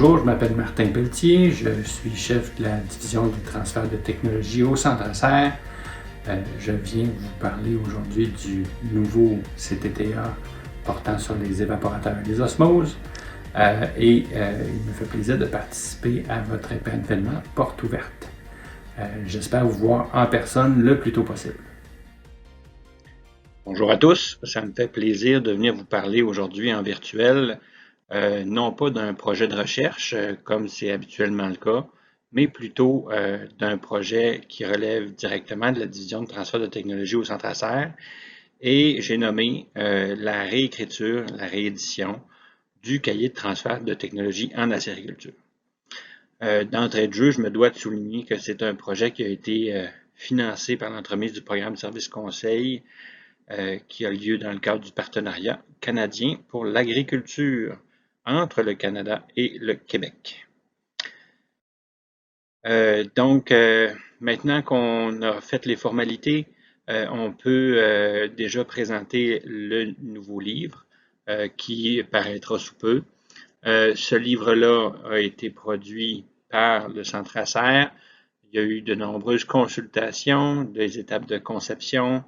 Bonjour, je m'appelle Martin Pelletier, je suis chef de la division du transfert de technologie au Centre Serre. Je viens vous parler aujourd'hui du nouveau CTTA portant sur les évaporateurs et les osmoses. Il me fait plaisir de participer à votre événement Porte ouverte. J'espère vous voir en personne le plus tôt possible. Bonjour à tous, ça me fait plaisir de venir vous parler aujourd'hui en virtuel, non pas d'un projet de recherche comme c'est habituellement le cas, mais plutôt d'un projet qui relève directement de la division de transfert de technologie au Centre Serre. Et j'ai nommé la réécriture, la réédition du cahier de transfert de technologie en acériculture. D'entrée de jeu, je me dois de souligner que c'est un projet qui a été financé par l'entremise du programme de service conseil qui a lieu dans le cadre du partenariat canadien pour l'agriculture entre le Canada et le Québec. Maintenant qu'on a fait les formalités, on peut déjà présenter le nouveau livre qui paraîtra sous peu. Ce livre-là a été produit par le Centre Serre. Il y a eu de nombreuses consultations, des étapes de conception,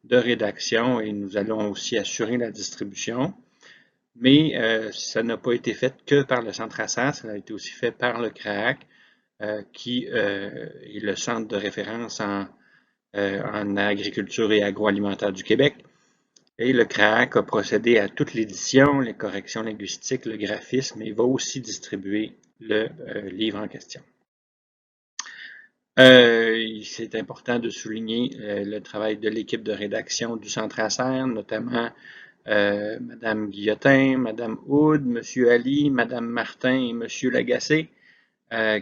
de rédaction et nous allons aussi assurer la distribution. Mais ça n'a pas été fait que par le Centre Serre, ça a été aussi fait par le CRAAC, qui est le centre de référence en agriculture et agroalimentaire du Québec. Et le CRAAC a procédé à toute l'édition, les corrections linguistiques, le graphisme, et va aussi distribuer le livre en question. C'est important de souligner le travail de l'équipe de rédaction du Centre Serre, notamment Madame Guillotin, Madame Houd, Monsieur Ali, Madame Martin et Monsieur Lagacé,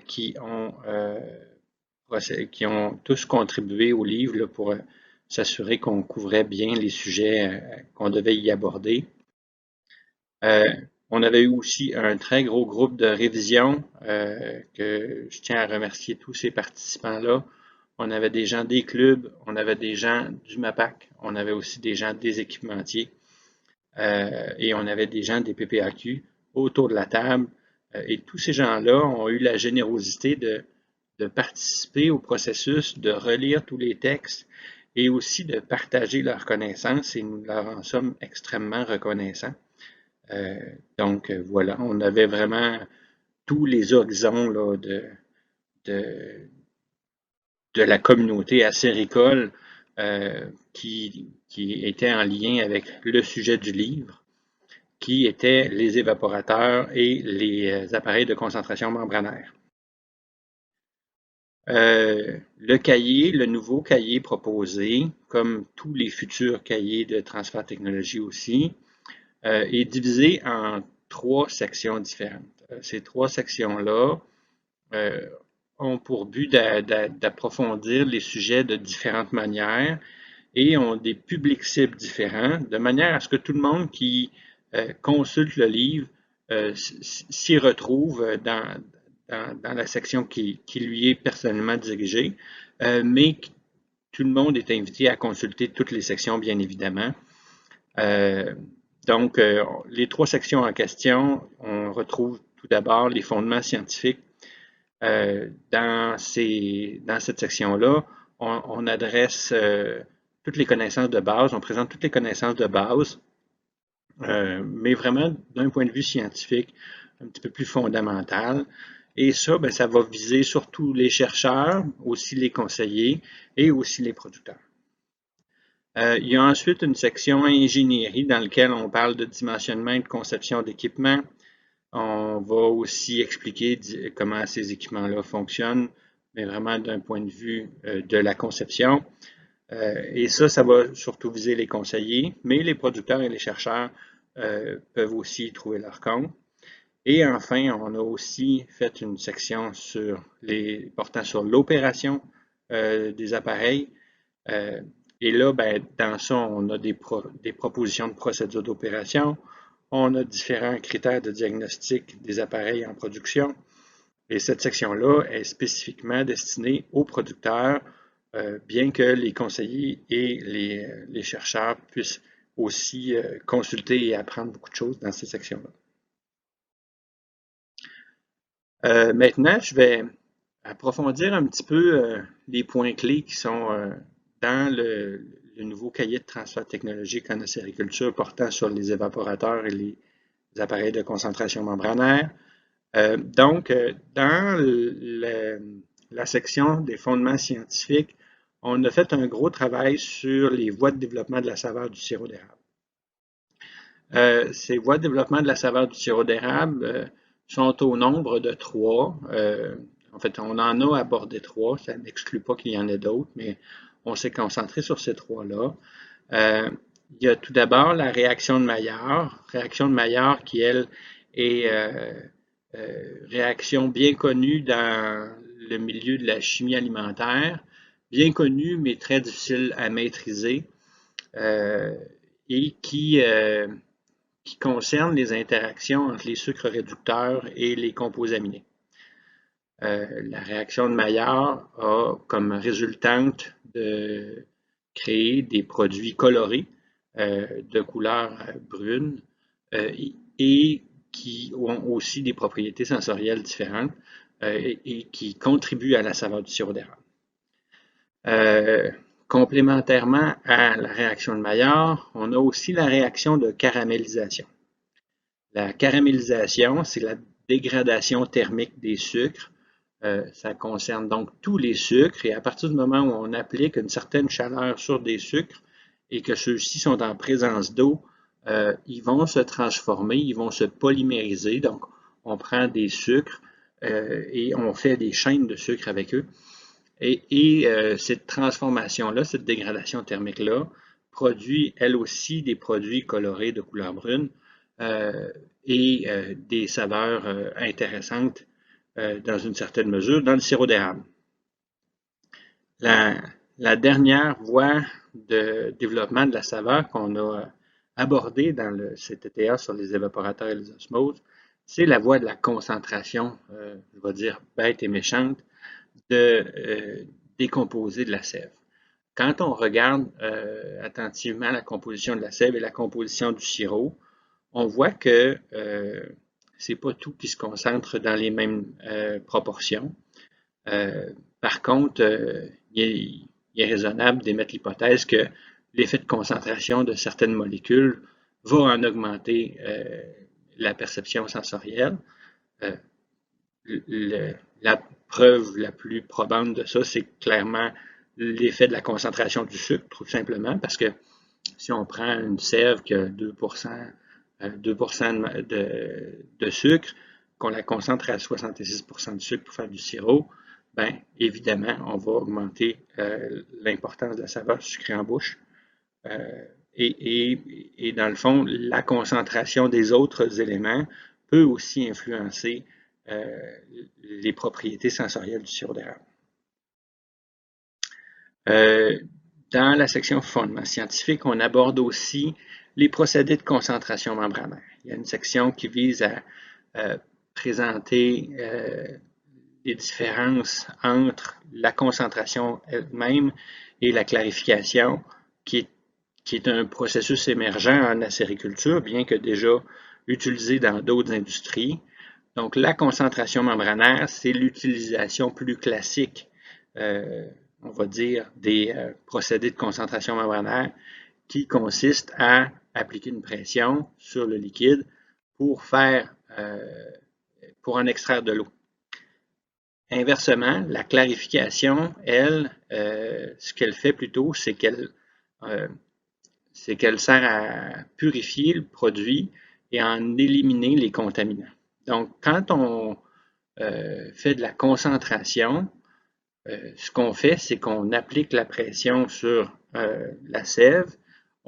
qui ont tous contribué au livre là, pour s'assurer qu'on couvrait bien les sujets qu'on devait y aborder. On avait eu aussi un très gros groupe de révision que je tiens à remercier tous ces participants-là. On avait des gens des clubs, on avait des gens du MAPAC, on avait aussi des gens des équipementiers et on avait des gens des PPAQ autour de la table. Et tous ces gens-là ont eu la générosité de participer au processus, de relire tous les textes et aussi de partager leurs connaissances et nous leur en sommes extrêmement reconnaissants. Voilà, on avait vraiment tous les horizons là, de la communauté acéricole qui était en lien avec le sujet du livre, qui étaient les évaporateurs et les appareils de concentration membranaire. Le nouveau cahier proposé, comme tous les futurs cahiers de transfert de technologie aussi, est divisé en 3 sections différentes. Ces 3 sections-là ont pour but d'approfondir les sujets de différentes manières et ont des publics cibles différents, de manière à ce que tout le monde qui consulte le livre s'y retrouve dans la section qui lui est personnellement dirigée, mais tout le monde est invité à consulter toutes les sections, bien évidemment. Les 3 sections en question, on retrouve tout d'abord les fondements scientifiques. Dans cette section-là, on adresse toutes les connaissances de base, on présente toutes les connaissances de base, mais vraiment d'un point de vue scientifique, un petit peu plus fondamental. Et ça, ça va viser surtout les chercheurs, aussi les conseillers et aussi les producteurs. Il y a ensuite une section ingénierie dans laquelle on parle de dimensionnement et de conception d'équipements. On va aussi expliquer comment ces équipements-là fonctionnent, mais vraiment d'un point de vue de la conception. Et ça va surtout viser les conseillers, mais les producteurs et les chercheurs peuvent aussi y trouver leur compte. Et enfin, on a aussi fait une section portant sur l'opération des appareils. Et là, dans ça, on a des propositions de procédures d'opération. On a différents critères de diagnostic des appareils en production. Et cette section-là est spécifiquement destinée aux producteurs, bien que les conseillers et les chercheurs puissent aussi consulter et apprendre beaucoup de choses dans ces sections-là. Maintenant, je vais approfondir un petit peu les points clés qui sont dans le nouveau cahier de transfert technologique en acériculture portant sur les évaporateurs et les appareils de concentration membranaire. Donc, dans la section des fondements scientifiques, on a fait un gros travail sur les voies de développement de la saveur du sirop d'érable. Ces voies de développement de la saveur du sirop d'érable sont au nombre de 3. En fait, on en a abordé 3. Ça n'exclut pas qu'il y en ait d'autres, mais on s'est concentré sur ces 3-là. Il y a tout d'abord la réaction de Maillard. Réaction de Maillard qui, elle, est réaction bien connue dans le milieu de la chimie alimentaire, bien connue mais très difficile à maîtriser et qui concerne les interactions entre les sucres réducteurs et les composés aminés. La réaction de Maillard a comme résultante de créer des produits colorés de couleur brune et qui ont aussi des propriétés sensorielles différentes et qui contribuent à la saveur du sirop d'érable. Complémentairement à la réaction de Maillard, on a aussi la réaction de caramélisation. La caramélisation, c'est la dégradation thermique des sucres. Ça concerne donc tous les sucres et à partir du moment où on applique une certaine chaleur sur des sucres et que ceux-ci sont en présence d'eau, ils vont se transformer, ils vont se polymériser. Donc, on prend des sucres et on fait des chaînes de sucre avec eux. Et cette transformation-là, cette dégradation thermique-là, produit elle aussi des produits colorés de couleur brune et des saveurs intéressantes dans une certaine mesure dans le sirop d'érable. La dernière voie de développement de la saveur qu'on a abordée dans le CTTA sur les évaporateurs et les osmoses, c'est la voie de la concentration, je vais dire bête et méchante, des composés de la sève. Quand on regarde attentivement la composition de la sève et la composition du sirop, on voit que c'est pas tout qui se concentre dans les mêmes proportions. Par contre, il est raisonnable d'émettre l'hypothèse que l'effet de concentration de certaines molécules va en augmenter la perception sensorielle. La preuve la plus probante de ça, c'est clairement l'effet de la concentration du sucre, tout simplement, parce que si on prend une sève qui a 2% de sucre, qu'on la concentre à 66% de sucre pour faire du sirop, bien évidemment, on va augmenter l'importance de la saveur sucrée en bouche. Et dans le fond, la concentration des autres éléments peut aussi influencer les propriétés sensorielles du sirop d'érable. Dans la section fondements scientifiques, on aborde aussi les procédés de concentration membranaire. Il y a une section qui vise à présenter les différences entre la concentration elle-même et la clarification, qui est un processus émergent en acériculture, bien que déjà utilisé dans d'autres industries. Donc, la concentration membranaire, c'est l'utilisation plus classique, on va dire, des procédés de concentration membranaire qui consiste à appliquer une pression sur le liquide pour en extraire de l'eau. Inversement, la clarification, elle, ce qu'elle fait plutôt, c'est qu'elle sert à purifier le produit et à en éliminer les contaminants. Donc, quand on fait de la concentration, ce qu'on fait, c'est qu'on applique la pression sur la sève,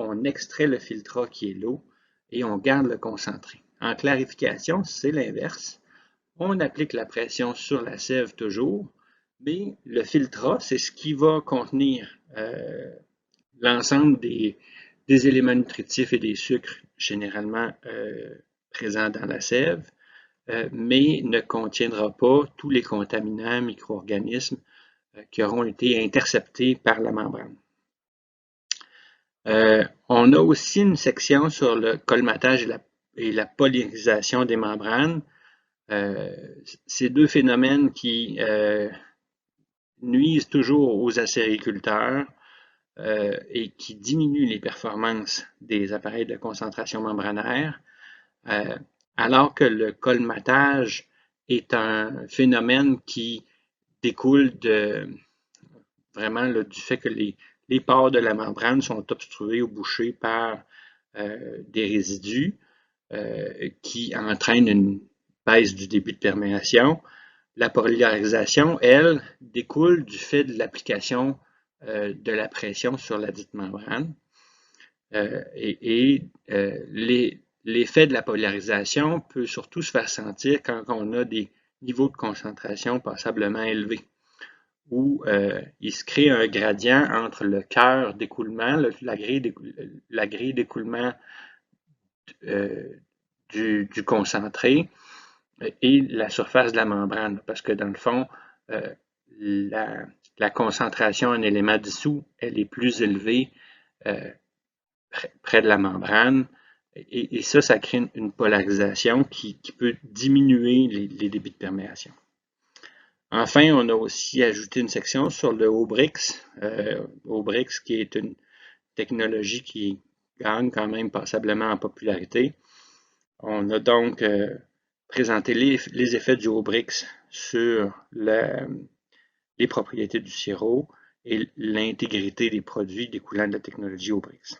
on extrait le filtrat qui est l'eau et on garde le concentré. En clarification, c'est l'inverse. On applique la pression sur la sève toujours, mais le filtrat, c'est ce qui va contenir l'ensemble des éléments nutritifs et des sucres généralement présents dans la sève, mais ne contiendra pas tous les contaminants, micro-organismes qui auront été interceptés par la membrane. On a aussi une section sur le colmatage et la polymérisation des membranes. Ces deux phénomènes qui nuisent toujours aux acériculteurs et qui diminuent les performances des appareils de concentration membranaire, alors que le colmatage est un phénomène qui découle vraiment du fait que les pores de la membrane sont obstrués ou bouchés par des résidus qui entraînent une baisse du débit de perméation. La polarisation, elle, découle du fait de l'application de la pression sur la dite membrane. L'effet de la polarisation peut surtout se faire sentir quand on a des niveaux de concentration passablement élevés, où il se crée un gradient entre le cœur d'écoulement, la grille d'écoulement du concentré et la surface de la membrane, parce que dans le fond, la concentration en éléments dissous, elle est plus élevée près de la membrane, et ça crée une polarisation qui peut diminuer les débits de perméation. Enfin, on a aussi ajouté une section sur le Aubrix, Aubrix qui est une technologie qui gagne quand même passablement en popularité. On a donc présenté les effets du Aubrix sur les propriétés du sirop et l'intégrité des produits découlant de la technologie Aubrix.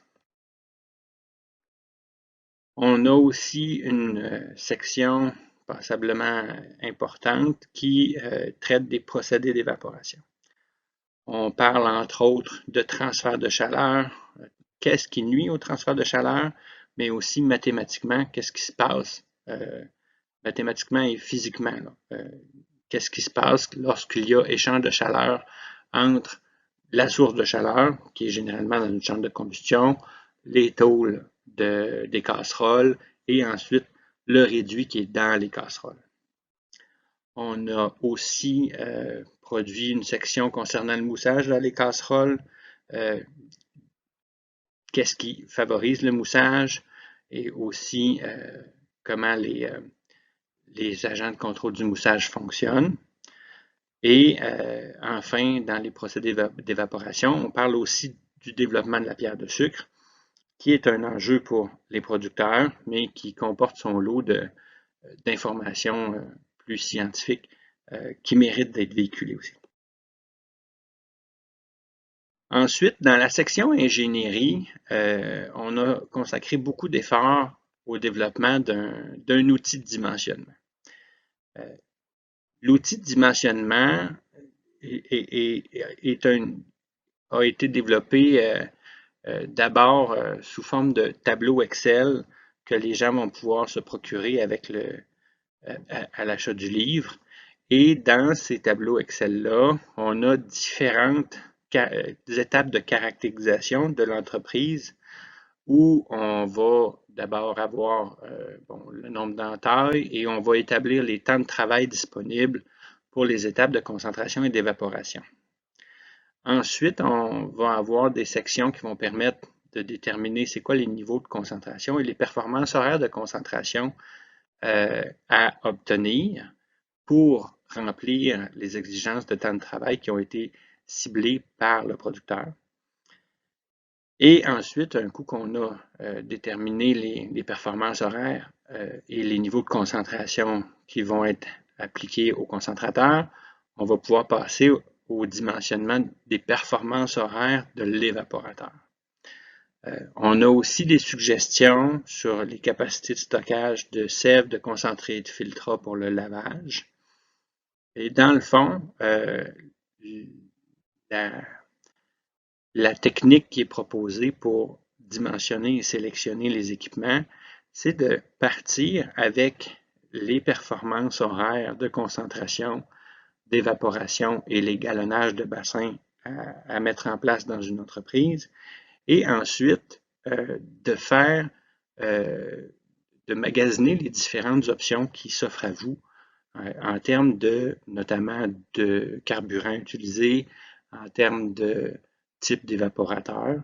On a aussi une section passablement importante qui traite des procédés d'évaporation. On parle entre autres de transfert de chaleur, qu'est-ce qui nuit au transfert de chaleur, mais aussi mathématiquement, qu'est-ce qui se passe mathématiquement et physiquement. Qu'est-ce qui se passe lorsqu'il y a échange de chaleur entre la source de chaleur, qui est généralement dans une chambre de combustion, les tôles des casseroles et ensuite le réduit qui est dans les casseroles. On a aussi produit une section concernant le moussage dans les casseroles, qu'est-ce qui favorise le moussage et aussi comment les agents de contrôle du moussage fonctionnent. Et enfin, dans les procédés d'évaporation, on parle aussi du développement de la pierre de sucre, qui est un enjeu pour les producteurs, mais qui comporte son lot d'informations plus scientifiques qui méritent d'être véhiculées aussi. Ensuite, dans la section ingénierie, on a consacré beaucoup d'efforts au développement d'un outil de dimensionnement. L'outil de dimensionnement a été développé d'abord sous forme de tableau Excel que les gens vont pouvoir se procurer avec à l'achat du livre. Et dans ces tableaux Excel-là, on a différentes étapes de caractérisation de l'entreprise où on va d'abord avoir le nombre d'entailles et on va établir les temps de travail disponibles pour les étapes de concentration et d'évaporation. Ensuite, on va avoir des sections qui vont permettre de déterminer c'est quoi les niveaux de concentration et les performances horaires de concentration à obtenir pour remplir les exigences de temps de travail qui ont été ciblées par le producteur. Et ensuite, un coup qu'on a déterminé les performances horaires et les niveaux de concentration qui vont être appliqués au concentrateur, on va pouvoir passer au dimensionnement des performances horaires de l'évaporateur. On a aussi des suggestions sur les capacités de stockage de sève, de concentré et de filtrat pour le lavage. Et dans le fond, la technique qui est proposée pour dimensionner et sélectionner les équipements, c'est de partir avec les performances horaires de concentration, d'évaporation et les galonnages de bassins à mettre en place dans une entreprise, et ensuite de magasiner les différentes options qui s'offrent à vous en termes notamment de carburant utilisé, en termes de type d'évaporateur,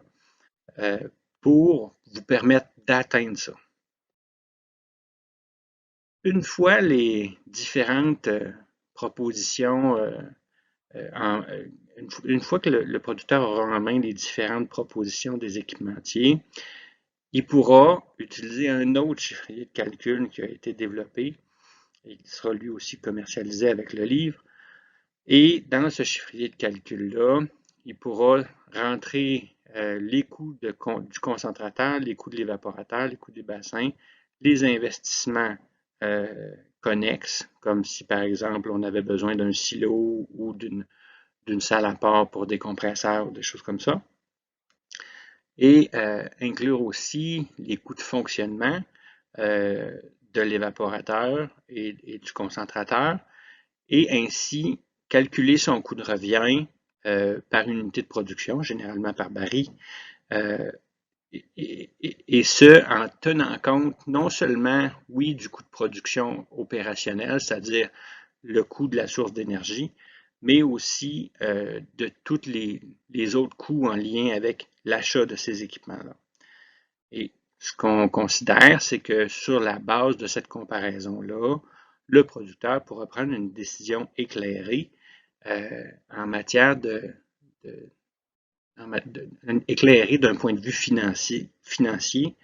pour vous permettre d'atteindre ça. Une fois les différentes propositions, une fois que le producteur aura en main les différentes propositions des équipementiers, il pourra utiliser un autre chiffrier de calcul qui a été développé et qui sera lui aussi commercialisé avec le livre. Et dans ce chiffrier de calcul-là, il pourra rentrer les coûts du concentrateur, les coûts de l'évaporateur, les coûts des bassins, les investissements connexes, comme si par exemple on avait besoin d'un silo ou d'une salle à part pour des compresseurs ou des choses comme ça. Et inclure aussi les coûts de fonctionnement de l'évaporateur et du concentrateur, et ainsi calculer son coût de revient par unité de production, généralement par baril, et ce, en tenant compte non seulement, oui, du coût de production opérationnel, c'est-à-dire le coût de la source d'énergie, mais aussi de tous les autres coûts en lien avec l'achat de ces équipements-là. Et ce qu'on considère, c'est que sur la base de cette comparaison-là, le producteur pourra prendre une décision éclairée en matière éclairée d'un point de vue financier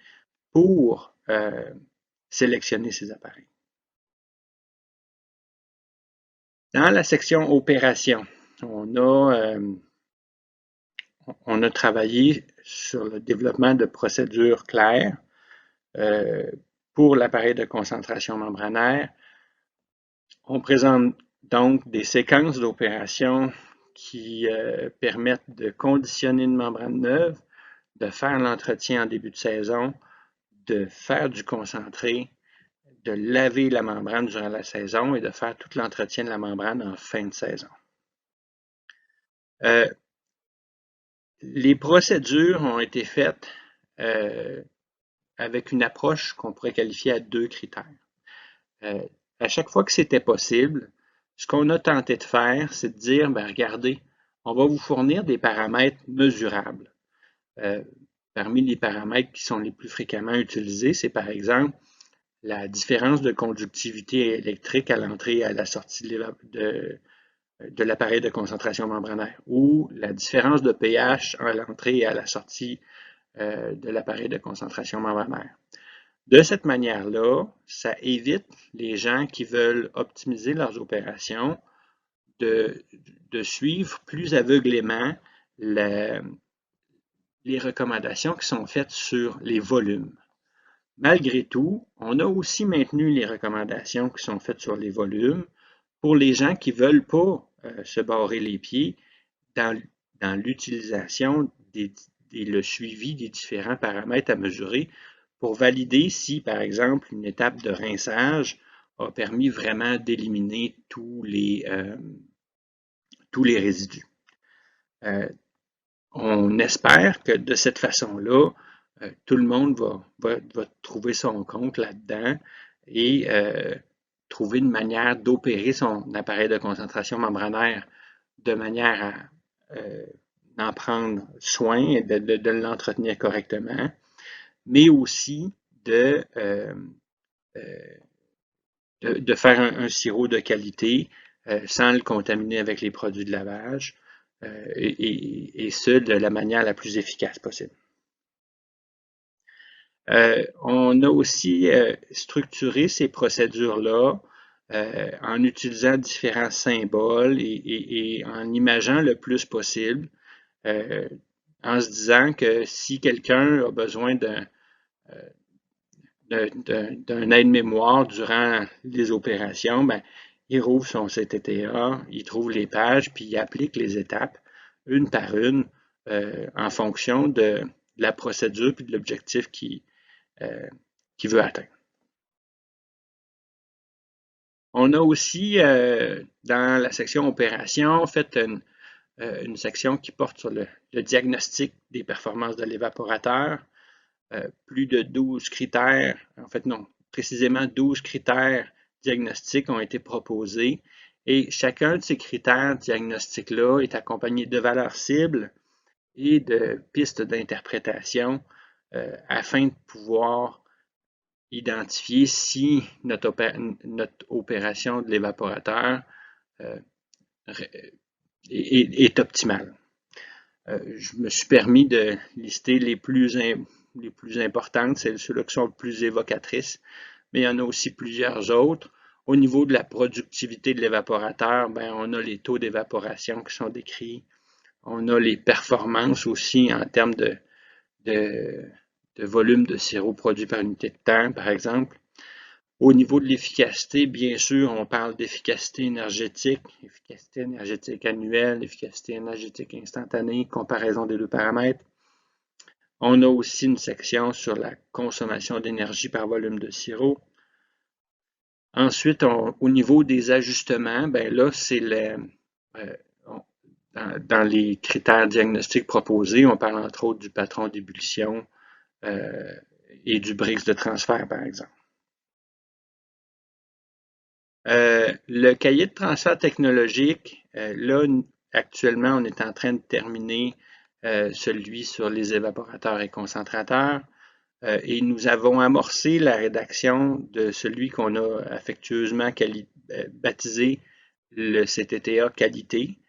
pour sélectionner ces appareils. Dans la section opération, on a travaillé sur le développement de procédures claires pour l'appareil de concentration membranaire. On présente donc des séquences d'opérations qui permettent de conditionner une membrane neuve, de faire l'entretien en début de saison, de faire du concentré, de laver la membrane durant la saison et de faire tout l'entretien de la membrane en fin de saison. Les procédures ont été faites avec une approche qu'on pourrait qualifier à 2 critères. À chaque fois que c'était possible, ce qu'on a tenté de faire, c'est de dire, ben, regardez, on va vous fournir des paramètres mesurables. Parmi les paramètres qui sont les plus fréquemment utilisés, c'est par exemple la différence de conductivité électrique à l'entrée et à la sortie de l'appareil de concentration membranaire, ou la différence de pH à l'entrée et à la sortie de l'appareil de concentration membranaire. De cette manière-là, ça évite les gens qui veulent optimiser leurs opérations de suivre plus aveuglément les recommandations qui sont faites sur les volumes. Malgré tout, on a aussi maintenu les recommandations qui sont faites sur les volumes pour les gens qui ne veulent pas se barrer les pieds dans l'utilisation et le suivi des différents paramètres à mesurer pour valider si, par exemple, une étape de rinçage a permis vraiment d'éliminer tous les résidus. On espère que de cette façon-là, tout le monde va trouver son compte là-dedans et trouver une manière d'opérer son appareil de concentration membranaire de manière à en prendre soin et de l'entretenir correctement, mais aussi de faire un sirop de qualité sans le contaminer avec les produits de lavage et ce, de la manière la plus efficace possible. On a aussi structuré ces procédures-là en utilisant différents symboles et en imageant le plus possible, en se disant que si quelqu'un a besoin d'un aide-mémoire durant les opérations, ben, il rouvre son CTTA, il trouve les pages, puis il applique les étapes une par une en fonction de la procédure puis de l'objectif qu'il veut atteindre. On a aussi, dans la section opération, fait une section qui porte sur le diagnostic des performances de l'évaporateur. Plus de 12 critères, en fait non, précisément 12 critères diagnostiques ont été proposés et chacun de ces critères diagnostiques-là est accompagné de valeurs cibles et de pistes d'interprétation afin de pouvoir identifier si notre opération de l'évaporateur est optimale. Je me suis permis de lister les plus importantes, ceux-là qui sont les plus évocatrices, mais il y en a aussi plusieurs autres. Au niveau de la productivité de l'évaporateur, on a les taux d'évaporation qui sont décrits. On a les performances aussi en termes de volume de sirop produit par unité de temps, par exemple. Au niveau de l'efficacité, bien sûr, on parle d'efficacité énergétique annuelle, efficacité énergétique instantanée, comparaison des deux paramètres. On a aussi une section sur la consommation d'énergie par volume de sirop. Ensuite, au niveau des ajustements, là, c'est dans les critères diagnostiques proposés, on parle entre autres du patron d'ébullition et du Brix de transfert, par exemple. Le cahier de transfert technologique, là, actuellement, on est en train de terminer celui sur les évaporateurs et concentrateurs. Et nous avons amorcé la rédaction de celui qu'on a affectueusement baptisé le CTTA qualité,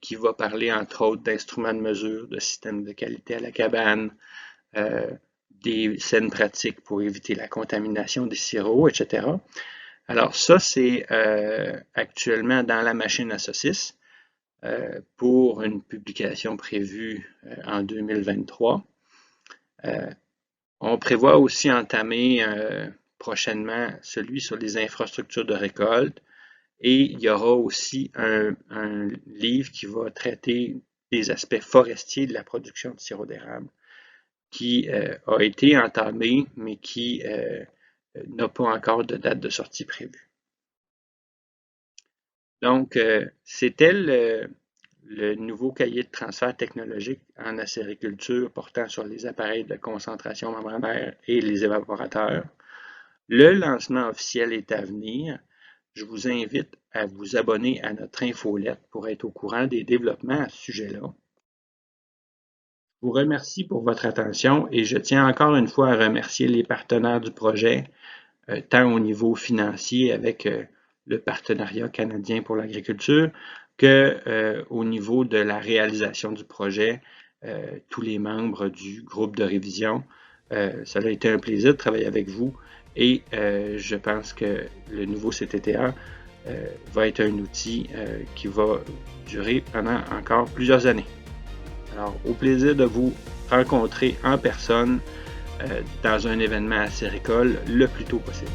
qui va parler entre autres d'instruments de mesure, de systèmes de qualité à la cabane, des saines pratiques pour éviter la contamination des sirops, etc. Alors ça, c'est actuellement dans la machine à saucisses pour une publication prévue en 2023. On prévoit aussi entamer prochainement celui sur les infrastructures de récolte et il y aura aussi un livre qui va traiter des aspects forestiers de la production de sirop d'érable qui a été entamé mais qui n'a pas encore de date de sortie prévue. Donc, c'était le nouveau cahier de transfert technologique en acériculture portant sur les appareils de concentration membranaire et les évaporateurs. Le lancement officiel est à venir. Je vous invite à vous abonner à notre infolette pour être au courant des développements à ce sujet-là. Je vous remercie pour votre attention et je tiens encore une fois à remercier les partenaires du projet, tant au niveau financier avec le partenariat canadien pour l'agriculture que au niveau de la réalisation du projet, tous les membres du groupe de révision. Ça a été un plaisir de travailler avec vous et je pense que le nouveau CTTA va être un outil qui va durer pendant encore plusieurs années. Alors, au plaisir de vous rencontrer en personne dans un événement acéricole le plus tôt possible.